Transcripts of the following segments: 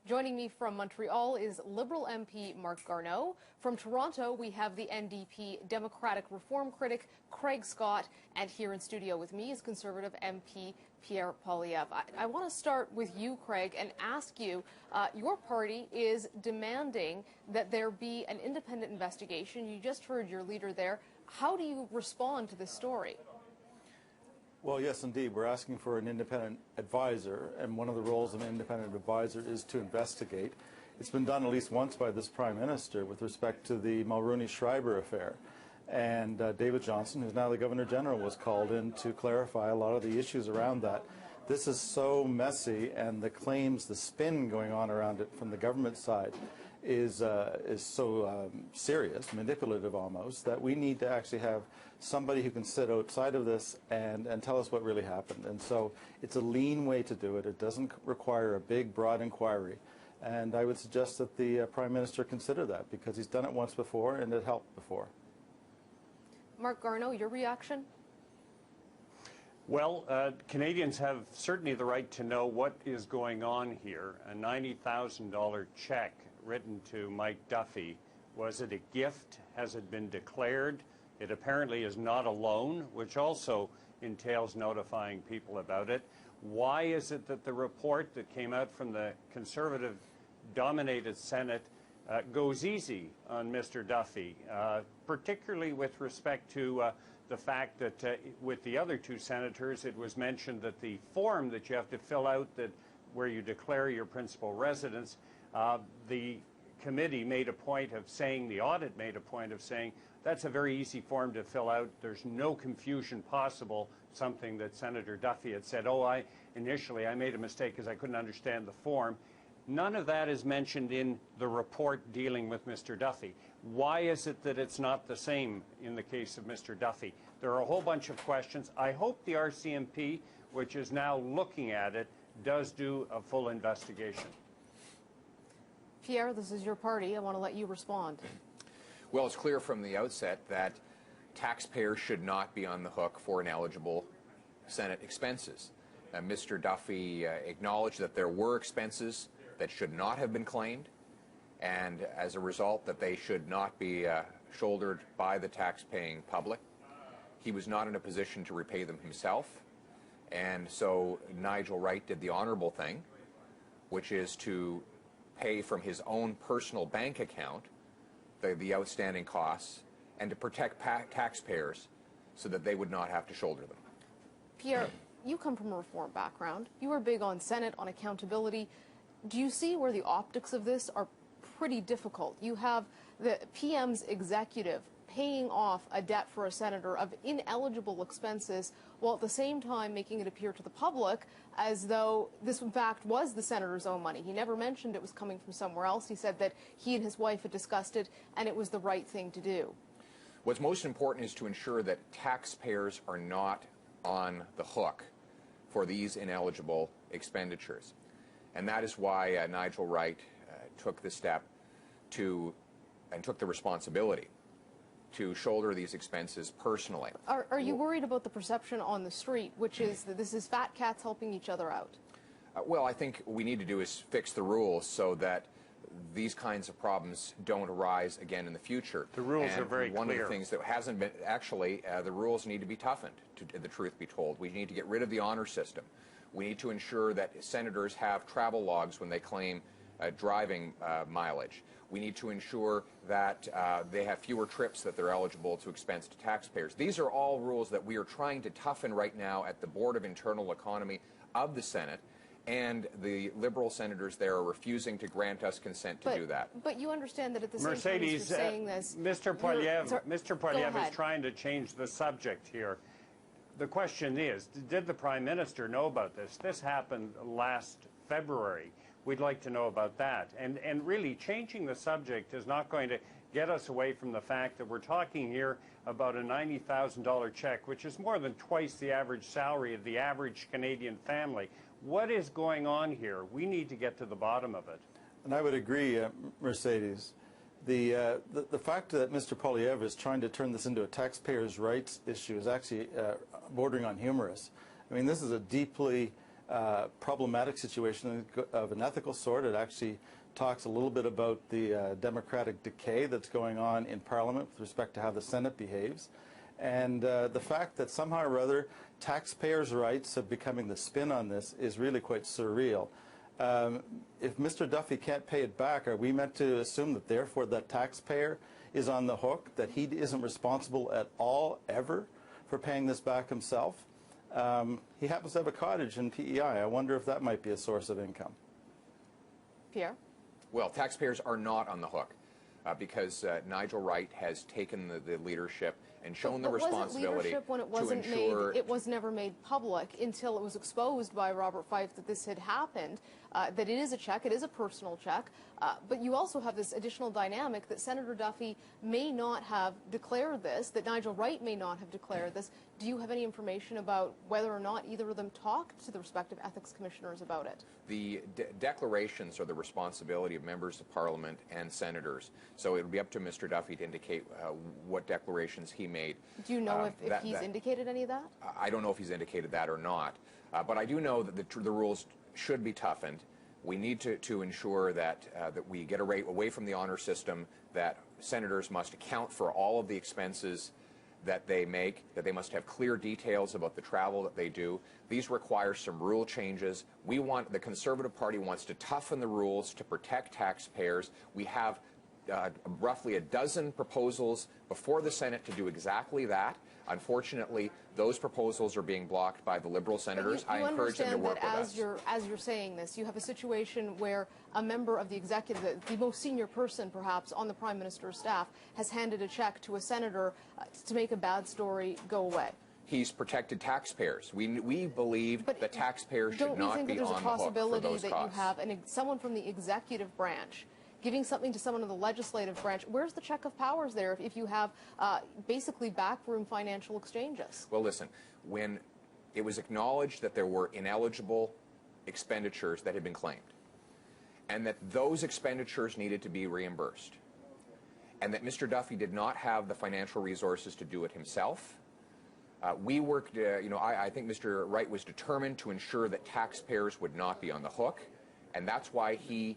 Joining me from Montreal is Liberal MP Marc Garneau. From Toronto, we have the NDP Democratic Reform critic Craig Scott. And here in studio with me is Conservative MP Pierre Poilievre. I want to start with you, Craig, and ask you, your party is demanding that there be an independent investigation. You just heard your leader there. How do you respond to this story? Well, yes, indeed. We're asking for an independent advisor, and one of the roles of an independent advisor is to investigate. It's been done at least once by this Prime Minister with respect to the Mulroney-Schreiber affair. And David Johnston, who's now the Governor-General, was called in to clarify a lot of the issues around that. This is so messy, and the claims, the spin going on around it from the government side is so serious, manipulative almost, that we need to actually have somebody who can sit outside of this and tell us what really happened. And so it's a lean way to do it. It doesn't require a big, broad inquiry. And I would suggest that the Prime Minister consider that, because he's done it once before and it helped before. Marc Garneau, your reaction? Well, Canadians have certainly the right to know what is going on here. A $90,000 check written to Mike Duffy. Was it a gift? Has it been declared? It apparently is not a loan, which also entails notifying people about it. Why is it that the report that came out from the Conservative-dominated Senate goes easy on Mr. Duffy, particularly with respect to the fact that with the other two senators, it was mentioned that the form that you have to fill out where you declare your principal residence, the committee made a point of saying, the audit made a point of saying, that's a very easy form to fill out. There's no confusion possible, something that Senator Duffy had said, oh, initially I made a mistake because I couldn't understand the form. None of that is mentioned in the report dealing with Mr. Duffy. Why is it that it's not the same in the case of Mr. Duffy? There are a whole bunch of questions. I hope the RCMP, which is now looking at it, does do a full investigation. Pierre, this is your party. I want to let you respond. Well, it's clear from the outset that taxpayers should not be on the hook for ineligible Senate expenses. Mr. Duffy acknowledged that there were expenses that should not have been claimed, and as a result that they should not be shouldered by the tax-paying public. He was not in a position to repay them himself, and so Nigel Wright did the honorable thing, which is to pay from his own personal bank account the outstanding costs and to protect taxpayers so that they would not have to shoulder them. Pierre, you come from a reform background. You are big on Senate, on accountability. Do you see where the optics of this are pretty difficult? You have the PM's executive paying off a debt for a senator of ineligible expenses, while at the same time making it appear to the public as though this, in fact, was the senator's own money. He never mentioned it was coming from somewhere else. He said that he and his wife had discussed it, and it was the right thing to do. What's most important is to ensure that taxpayers are not on the hook for these ineligible expenditures. And that is why Nigel Wright took the step and took the responsibility to shoulder these expenses personally. Are you worried about the perception on the street, which is that this is fat cats helping each other out? Well, I think what we need to do is fix the rules so that these kinds of problems don't arise again in the future. The rules are very clear. One of the things that hasn't been, actually, the rules need to be toughened, to the truth be told. We need to get rid of the honor system. We need to ensure that senators have travel logs when they claim driving mileage. We need to ensure that they have fewer trips that they're eligible to expense to taxpayers. These are all rules that we are trying to toughen right now at the Board of Internal Economy of the Senate, and the Liberal senators there are refusing to grant us consent to do that. But you understand that at the same time as you're saying this... Mr. Poilievre is trying to change the subject here. The question is, did the Prime Minister know about this? This happened last February. We'd like to know about that. And really, changing the subject is not going to get us away from the fact that we're talking here about a $90,000 check, which is more than twice the average salary of the average Canadian family. What is going on here? We need to get to the bottom of it. And I would agree, Mercedes. The fact that Mr. Poilievre is trying to turn this into a taxpayers' rights issue is actually bordering on humorous. I mean, this is a deeply problematic situation of an ethical sort. It actually talks a little bit about the democratic decay that's going on in Parliament with respect to how the Senate behaves. And the fact that somehow or other taxpayers' rights are becoming the spin on this is really quite surreal. If Mr. Duffy can't pay it back, are we meant to assume that therefore that taxpayer is on the hook, that he isn't responsible at all ever for paying this back himself? He happens to have a cottage in PEI. I wonder if that might be a source of income. Pierre? Well, taxpayers are not on the hook because Nigel Wright has taken the leadership and shown the responsibility leadership when it wasn't to ensure it was never made public until it was exposed by Robert Fife that this had happened, that it is a check, it is a personal check, but you also have this additional dynamic that Senator Duffy may not have declared this, that Nigel Wright may not have declared this. Do you have any information about whether or not either of them talked to the respective ethics commissioners about it? The declarations are the responsibility of members of Parliament and senators. So it would be up to Mr. Duffy to indicate what declarations he made. Do you know if he's indicated any of that? I don't know if he's indicated that or not. But I do know that the rules should be toughened. We need to ensure that we get away from the honor system, that senators must account for all of the expenses that they make, that they must have clear details about the travel that they do. These require some rule changes. The Conservative Party wants to toughen the rules to protect taxpayers. We have roughly a dozen proposals before the Senate to do exactly that. Unfortunately, those proposals are being blocked by the Liberal senators. I encourage them to work with us. As you're saying this, you have a situation where a member of the executive, the most senior person perhaps on the Prime Minister's staff, has handed a check to a senator to make a bad story go away. He's protected taxpayers. We believe that taxpayers should not be on the hook for those costs. Don't you think that there's a possibility that you have someone from the executive branch giving something to someone in the legislative branch? Where's the check of powers there if you have basically backroom financial exchanges? Well, listen, when it was acknowledged that there were ineligible expenditures that had been claimed, and that those expenditures needed to be reimbursed, and that Mr. Duffy did not have the financial resources to do it himself, we worked, I think Mr. Wright was determined to ensure that taxpayers would not be on the hook, and that's why he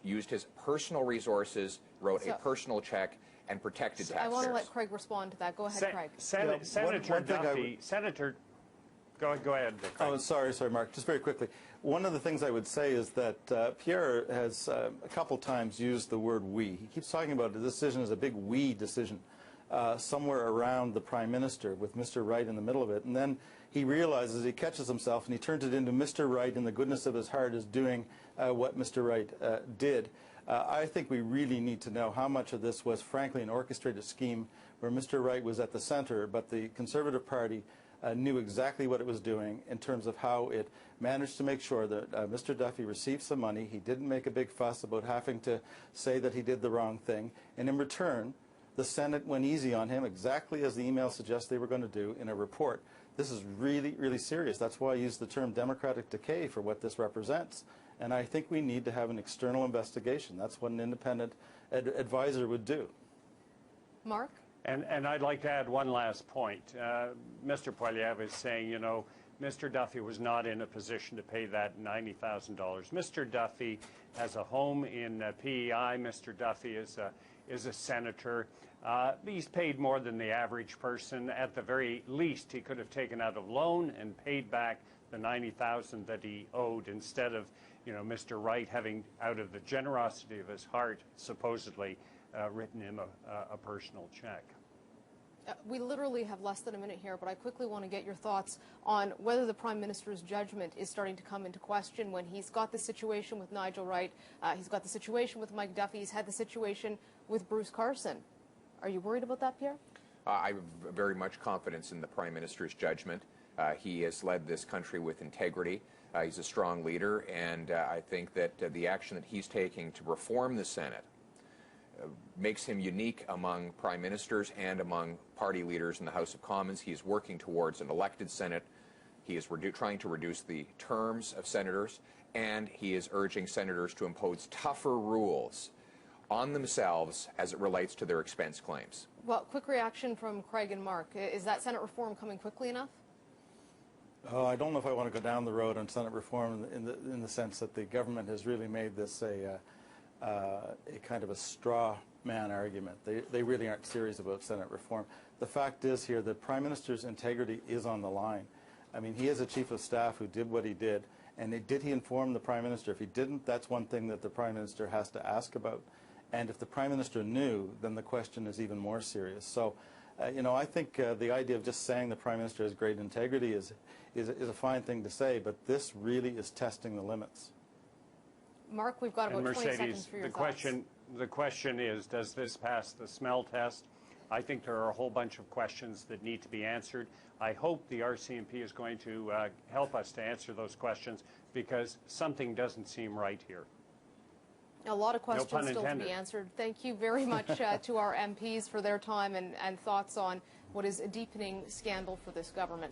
used his personal resources, wrote a personal check, and protected taxpayers. I want to let Craig respond to that. Go ahead, Craig. Senator Duffy, go ahead, Craig. Oh, sorry, Mark. Just very quickly. One of the things I would say is that Pierre has a couple times used the word we. He keeps talking about the decision as a big we decision somewhere around the Prime Minister with Mr. Wright in the middle of it. And then he realizes, he catches himself, and he turns it into Mr. Wright in the goodness of his heart is doing what Mr. Wright did. I think we really need to know how much of this was, frankly, an orchestrated scheme where Mr. Wright was at the center, but the Conservative Party knew exactly what it was doing in terms of how it managed to make sure that Mr. Duffy received some money. He didn't make a big fuss about having to say that he did the wrong thing. And in return, the Senate went easy on him, exactly as the email suggests they were going to do in a report. This is really, really serious. That's why I use the term democratic decay for what this represents. And I think we need to have an external investigation. That's what an independent advisor would do. Mark? And I'd like to add one last point. Mr. Poilievre is saying, Mr. Duffy was not in a position to pay that $90,000. Mr. Duffy has a home in PEI. Mr. Duffy is a senator. He's paid more than the average person. At the very least, he could have taken out a loan and paid back the $90,000 that he owed instead of, Mr. Wright having, out of the generosity of his heart, supposedly written him a personal check. We literally have less than a minute here, but I quickly want to get your thoughts on whether the Prime Minister's judgment is starting to come into question when he's got the situation with Nigel Wright, he's got the situation with Mike Duffy, he's had the situation with Bruce Carson. Are you worried about that, Pierre? I have very much confidence in the Prime Minister's judgment. He has led this country with integrity. He's a strong leader, and I think that the action that he's taking to reform the Senate makes him unique among prime ministers and among party leaders in the House of Commons. He is working towards an elected Senate. He is trying to reduce the terms of senators, and he is urging senators to impose tougher rules on themselves as it relates to their expense claims. Well, quick reaction from Craig and Mark. Is that Senate reform coming quickly enough? Oh, I don't know if I want to go down the road on Senate reform in the sense that the government has really made this a kind of a straw man argument. They really aren't serious about Senate reform. The fact is here, the Prime Minister's integrity is on the line. I mean, he is a chief of staff who did what he did, and did he inform the Prime Minister? If he didn't, that's one thing that the Prime Minister has to ask about. And if the Prime Minister knew, then the question is even more serious. So, you know, I think the idea of just saying the Prime Minister has great integrity is a fine thing to say, but this really is testing the limits. Mark, we've got about 20 seconds for your thoughts. The question is, does this pass the smell test? I think there are a whole bunch of questions that need to be answered. I hope the RCMP is going to help us to answer those questions, because something doesn't seem right here. A lot of questions still to be answered. Thank you very much to our MPs for their time and thoughts on what is a deepening scandal for this government.